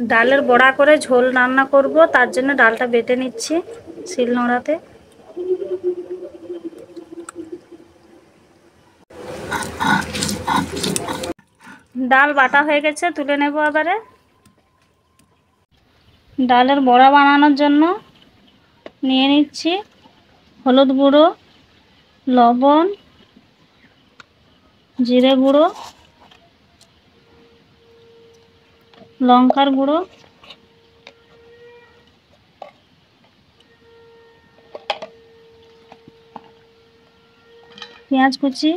ডালের বড়া করে ঝোল রান্না করব, তার জন্য ডালটা বেটে নিচ্ছি শিলনোড়াতে। ডাল বাটা হয়ে গেছে, তুলে নেব এবারে। ডালের বড়া বানানোর জন্য নিয়ে নিচ্ছি হলুদ গুঁড়ো, লবণ, জিরে গুঁড়ো, লঙ্কার গুঁড়ো, পেঁয়াজ কুচি,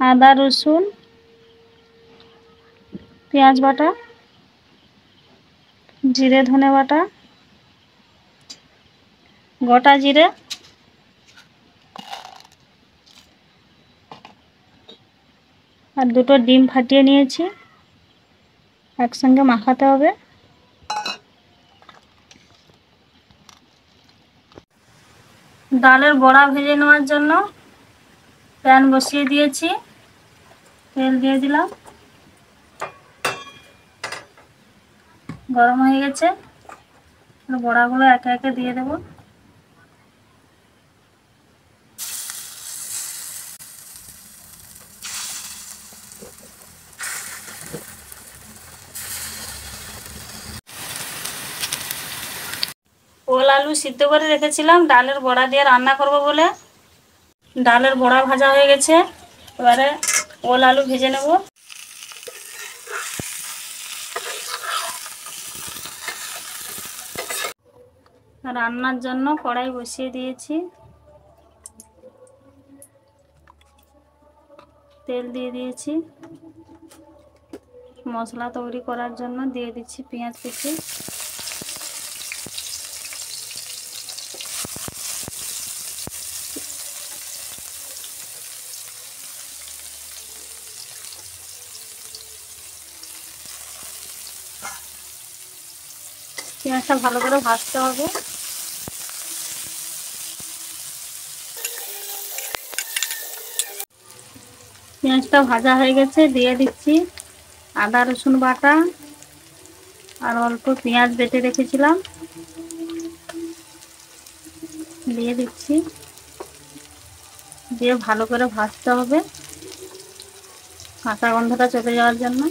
আদা রসুন, পেঁয়াজ বাটা, জিরে ধনে বাটা, গোটা জিরে, আর দুটো ডিম ফাটিয়ে নিয়েছি, একসঙ্গে মাখাতে হবে। ডালের বড়া ভেজে নেওয়ার জন্য প্যান বসিয়ে দিয়েছি, তেল দিয়ে দিলাম, গরম হয়ে গেছে। বড়াগুলো একে একে দিয়ে দেব। ওল আলু সিদ্ধ করে রেখেছিলাম ডালের বড়া দিয়ে রান্না করব বলে। ডালের বড়া ভাজা হয়ে গেছে, এবারে ওল আলু ভেজে নেব। রান্নার জন্য কড়াই বসিয়ে দিয়েছি, তেল দিয়ে দিয়েছি। মশলা তৈরি করার জন্য দিয়ে দিচ্ছি পেঁয়াজ কুচি, পেঁয়াজটা ভালো করে ভাজতে হবে। পেঁয়াজটা ভাজা হয়ে গেছে, দিয়ে দিচ্ছি আদা রসুন বাটা আর অল্প পেঁয়াজ বেটে রেখেছিলাম, দিয়ে দিচ্ছি। দিয়ে ভালো করে ভাজতে হবে কাঁচা গন্ধটা চলে যাওয়ার জন্য।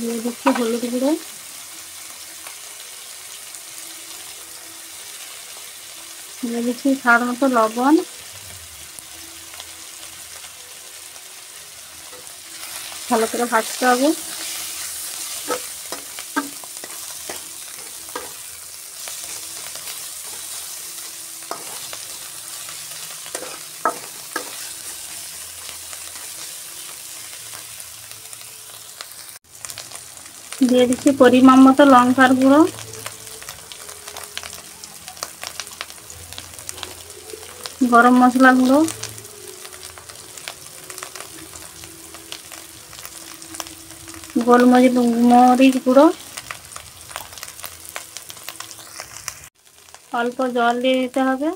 দিয়ে দিচ্ছি হলুদ গুঁড়ো, দিয়ে দিচ্ছি স্বাদ মতো লবণ, ভালো করে ভাজতে হবে। দিয়ে দিচ্ছি পরিমাণ মতো লঙ্কার গুঁড়ো, গরম মশলা গুঁড়ো, গোলমরিচ গুঁড়ো, অল্প জল দিয়ে দিতে হবে।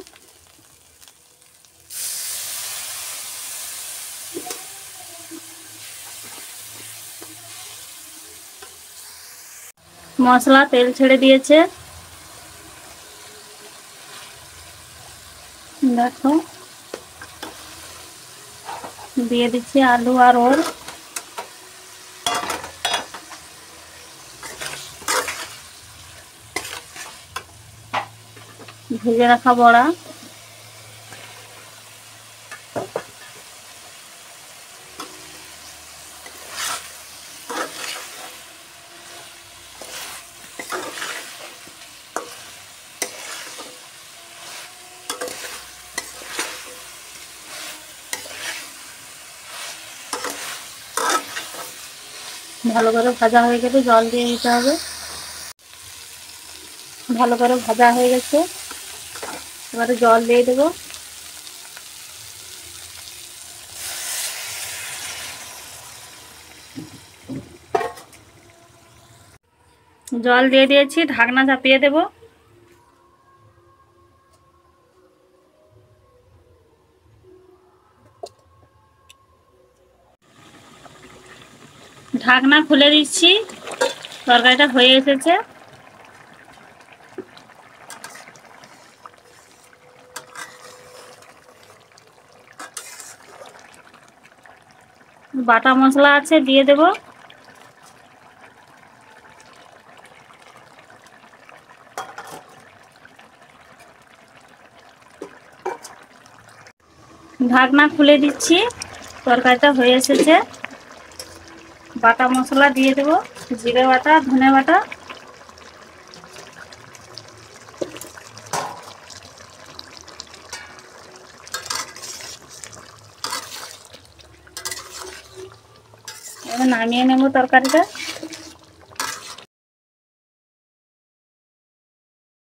মশলা তেল ছেড়ে দিয়েছে, দেখো। দিয়ে দিচ্ছি আলু আর ওল, ভেজে রাখা বড়া, ভালো করে ভাজা হয়ে গেলে জল দিয়ে দিতে হবে। ভালো করে ভাজা হয়ে গেছে, এবারে জল দিয়ে দেবো। জল দিয়ে দিয়েছি, ঢাকনা চাপিয়ে দেব। ঢাকনা খুলে দিচ্ছি, তরকারিটা হয়ে এসেছে। বাটা মশলা আছে, দিয়ে দেব। ঢাকনা খুলে দিচ্ছি, তরকারিটা হয়ে এসেছে। বাটা মশলা দিয়ে দেব, জিরে বাটা, ধনে বাটা। এবার নামিয়ে নেব তরকারিটা।